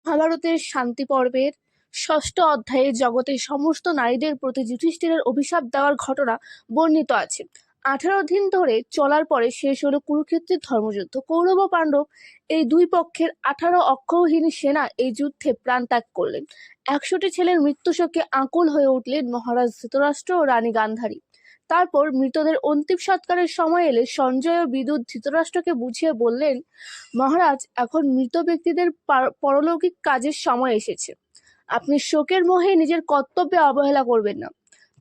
মহাভারতের শান্তি পর্বের ষষ্ঠ অধ্যায়ে জগতের সমস্ত নারীদের প্রতি যুধিষ্ঠিরের অভিশাপ দেওয়ার ঘটনা বর্ণিত আছে। 18 দিন ধরে চলার পরে শেষ হলো কুরুক্ষেত্রের ধর্মযুদ্ধ। কৌরব ও পাণ্ডব এই দুই পক্ষের 18 অক্ষৌহিনী সেনা এই যুদ্ধে প্রাণ ত্যাগ করলেন। 100টি ছেলের মৃত্যু শোকে আকুল হয়ে উঠলেন মহারাজ ধৃতরাষ্ট্র ও রানী গান্ধারী। তারপর মৃতদের অন্তিম সৎকারের সময় এলে সঞ্জয় ও বিদুর ধৃতরাষ্ট্রকে বুঝিয়ে বললেন, মহারাজ, এখন মৃত ব্যক্তিদের পরলৌকিক কাজের সময় এসেছে। আপনি শোকের মোহে নিজের কর্তব্যে অবহেলা করবেন না।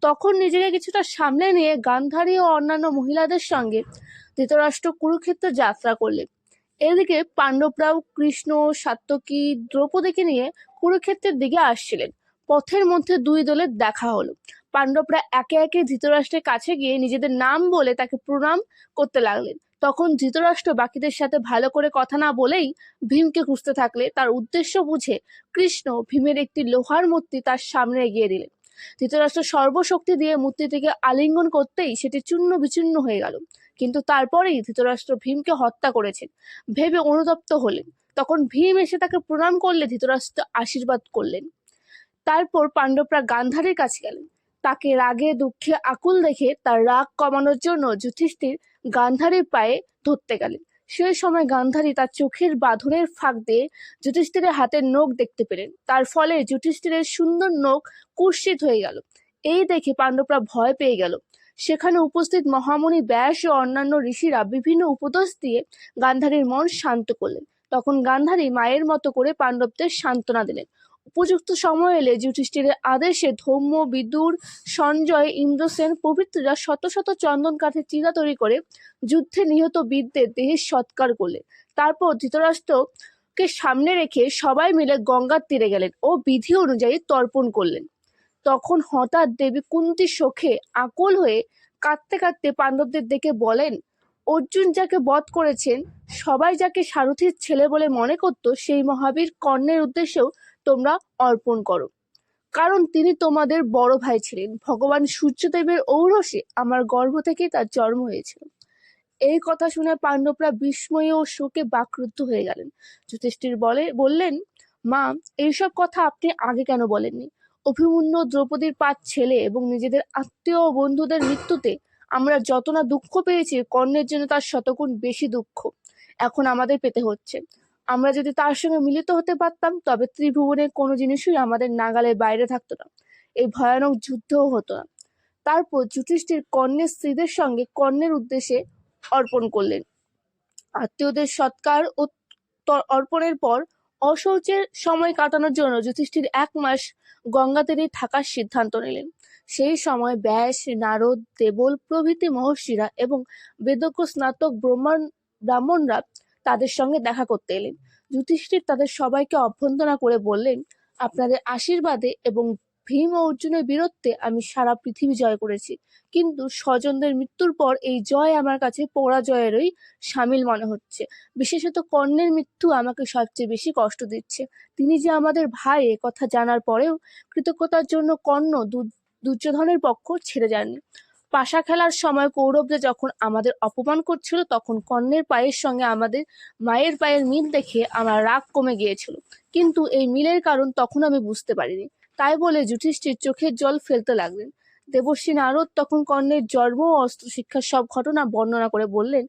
তখন নিজেকে কিছুটা সামলে নিয়ে গান্ধারী ও অন্যান্য মহিলাদের সঙ্গে ধৃতরাষ্ট্র কুরুক্ষেত্রে যাত্রা করলেন। এদিকে পাণ্ডবরাও কৃষ্ণ, সাত্যকী, দ্রৌপদীকে নিয়ে কুরুক্ষেত্রের দিকে আসছিলেন। পথের মধ্যে দুই দলের দেখা হলো। পাণ্ডবরা একে একে ধৃতরাষ্ট্রের কাছে গিয়ে নিজেদের নাম বলে তাকে প্রণাম করতে লাগলেন। তখন ধৃতরাষ্ট্র বাকিদের সাথে ভালো করে কথা না বলেই ভীমকে খুঁজতে থাকলে তার উদ্দেশ্য বুঝে কৃষ্ণ ভীমের একটি লোহার মূর্তি তার সামনে এগিয়ে দিলেন। ধৃতরাষ্ট্র সর্বশক্তি দিয়ে মূর্তিটিকে আলিঙ্গন করতেই সেটি চূর্ণ বিচূর্ণ হয়ে গেল। কিন্তু তারপরেই ধৃতরাষ্ট্র ভীমকে হত্যা করেছেন ভেবে অনুতপ্ত হলেন। তখন ভীম এসে তাকে প্রণাম করলে ধৃতরাষ্ট্র আশীর্বাদ করলেন। তারপর পাণ্ডবরা গান্ধারীর কাছে গেলেন। তাকে রাগে দুঃখে আকুল দেখে তার রাগ কমানোর জন্য যুধিষ্ঠির গান্ধারীর পায়ে ধরতে গেলেন। সেই সময় গান্ধারী তার চোখের বাঁধনের ফাঁক দিয়ে যুধিষ্ঠিরের হাতের নখ দেখতে পেলেন। তার ফলে যুধিষ্ঠিরের সুন্দর নখ কুৎসিত হয়ে গেল। এই দেখে পাণ্ডবরা ভয় পেয়ে গেল। সেখানে উপস্থিত মহামুনি ব্যাস ও অন্যান্য ঋষিরা বিভিন্ন উপদেশ দিয়ে গান্ধারীর মন শান্ত করলেন। তখন গান্ধারী মায়ের মতো করে পাণ্ডবদের সান্ত্বনা দিলেন। উপযুক্ত সময় এলে যুধিষ্ঠিরের আদেশে ধৌম্য, বিদুর, সঞ্জয়, ইন্দ্রসেন প্রভৃতিরা শত শত চন্দন কাঠের চিতা তৈরি করে যুদ্ধে নিহত বীরদের দেহের সৎকার করলেন। তারপর ধৃতরাষ্ট্রকে সামনে রেখে সবাই মিলে গঙ্গার তীরে গেলেন ও বিধি অনুযায়ী তর্পণ করলেন। তখন হঠাৎ দেবী কুন্তী শোকে আকুল হয়ে কাঁদতে কাঁদতে পাণ্ডবদের দেখে বলেন, অর্জুন যাকে বধ করেছেন, সবাই যাকে সারথীর ছেলে বলে মনে করত, সেই মহাবীর কর্ণের উদ্দেশ্যেও তোমরা অর্পণ করো, কারণ তিনি তোমাদের বড় ভাই ছিলেন। ভগবান সূর্যদেবের ঔরসে আমার গর্ভ থেকে তার জন্ম হয়েছিল। এই কথা শুনে পাণ্ডবরা বিস্ময়ে ও শোকে বাকরুদ্ধ হয়ে গেলেন। যুধিষ্ঠির বললেন, মা, এইসব কথা আপনি আগে কেন বলেননি? অভিমন্যু, দ্রৌপদীর 5 ছেলে এবং নিজেদের আত্মীয় ও বন্ধুদের মৃত্যুতে আমরা যত না দুঃখ পেয়েছি, কর্ণের জন্য তার শতগুণ বেশি দুঃখ এখন আমাদের পেতে হচ্ছে। আমরা যদি তার সঙ্গে মিলিত হতে পারতাম, তবে ত্রিভুবনের কোনো জিনিসই আমাদের নাগালের বাইরে থাকতো না, এই ভয়ানক যুদ্ধও হতো না। তারপর যুধিষ্ঠির কর্ণের স্ত্রীদের সঙ্গে কর্ণের উদ্দেশ্যে অর্পণ করলেন। আত্মীয়দের সৎকার ও অর্পণের পর অশৌচের সময় কাটানোর জন্য যুধিষ্ঠির 1 মাস গঙ্গা তীরে থাকার সিদ্ধান্ত নিলেন। সেই সময় ব্যাস, নারদ, দেবল প্রভৃতি মহর্ষিরা এবং বেদজ্ঞ স্নাতক ব্রাহ্মণরা তাদের সঙ্গে দেখা করতে এলেন। যুধিষ্ঠির তাদের সবাইকে অভ্যর্থনা করে বললেন, আপনাদের আশীর্বাদে এবং ভীম ও অর্জুনের বীরত্বে আমি সারা পৃথিবী জয় করেছি, কিন্তু স্বজনদের মৃত্যুর পর এই জয় আমার কাছে পরাজয়েরই সামিল মনে হচ্ছে। বিশেষত কর্ণের মৃত্যু আমাকে সবচেয়ে বেশি কষ্ট দিচ্ছে। তিনি যে আমাদের ভাই, এ কথা জানার পরেও কৃতজ্ঞতার জন্য কর্ণ দুর্যোধনের পক্ষ ছেড়ে যাননি। পাশা খেলার সময় কৌরবরা যখন আমাদের অপমান করছিল, তখন কর্ণের পায়ের সঙ্গে আমাদের মায়ের পায়ের মিল দেখে আমার রাগ কমে গিয়েছিল, কিন্তু এই মিলের কারণ তখন আমি বুঝতে পারিনি। তাই বলে যুধিষ্ঠির চোখের জল ফেলতে লাগলেন। দেবর্ষি নারদ তখন কর্ণের জন্ম ও অস্ত্র শিক্ষার সব ঘটনা বর্ণনা করে বললেন,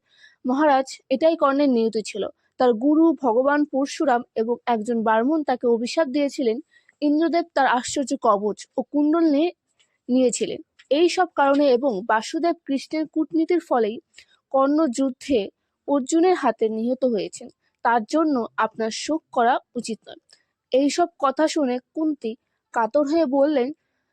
মহারাজ, এটাই কর্ণের নিয়তি ছিল। তার গুরু ভগবান পরশুরাম এবং একজন ব্রাহ্মণ তাকে অভিশাপ দিয়েছিলেন। ইন্দ্রদেব তার আশ্চর্য কবচ ও কুণ্ডল নিয়েছিলেন। এই সব কারণে এবং বাসুদেব কৃষ্ণের কূটনীতির ফলেই কর্ণ যুদ্ধে অর্জুনের হাতে নিহত হয়েছেন। তার জন্য আপনার শোক করা উচিত নয়। এইসব কথা শুনে কুন্তী কাতর হয়ে বললেন,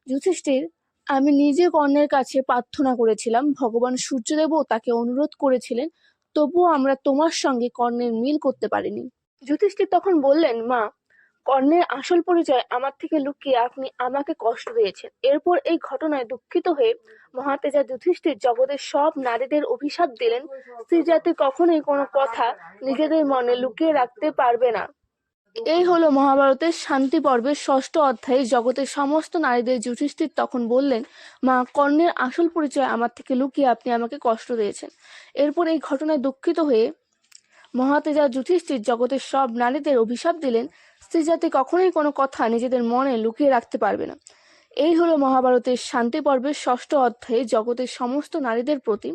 যুধিষ্ঠির, আমি নিজে কর্ণের কাছে প্রার্থনা করেছিলাম, ভগবান সূর্যদেবও তাকে অনুরোধ করেছিলেন, তবুও আমরা তোমার সঙ্গে কর্ণের মিল করতে পারিনি। যুধিষ্ঠির তখন বললেন, মা, কর্ণের আসল পরিচয় আমার থেকে লুকিয়ে আপনি আমাকে কষ্ট দিয়েছেন। এরপর এই ঘটনায় দুঃখিত হয়ে মহাতেজা যুধিষ্ঠির জগতের সব নারীদের অভিশাপ দিলেন, স্ত্রী জাতি কখনোই কোনো কথা নিজেদের মনে লুকিয়ে রাখতে পারবে না। এই হলো মহাভারতের শান্তি পর্বের ষষ্ঠ অধ্যায়ে জগতের সমস্ত নারীদের। যুধিষ্ঠির তখন বললেন, মা, কর্ণের আসল পরিচয় আমার থেকে লুকিয়ে আপনি আমাকে কষ্ট দিয়েছেন। এরপর এই ঘটনায় দুঃখিত হয়ে মহাতেজা যুধিষ্ঠির জগতের সব নারীদের অভিশাপ দিলেন, স্ত্রী জাতি কখনোই কোনো কথা নিজেদের মনে লুকিয়ে রাখতে পারবে না। এই হলো মহাভারতের শান্তি পর্বের 6ষ্ঠ অধ্যায়ে জগতের সমস্ত নারীদের প্রতি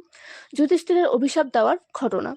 যুধিষ্ঠিরের অভিশাপ দেওয়ার ঘটনা।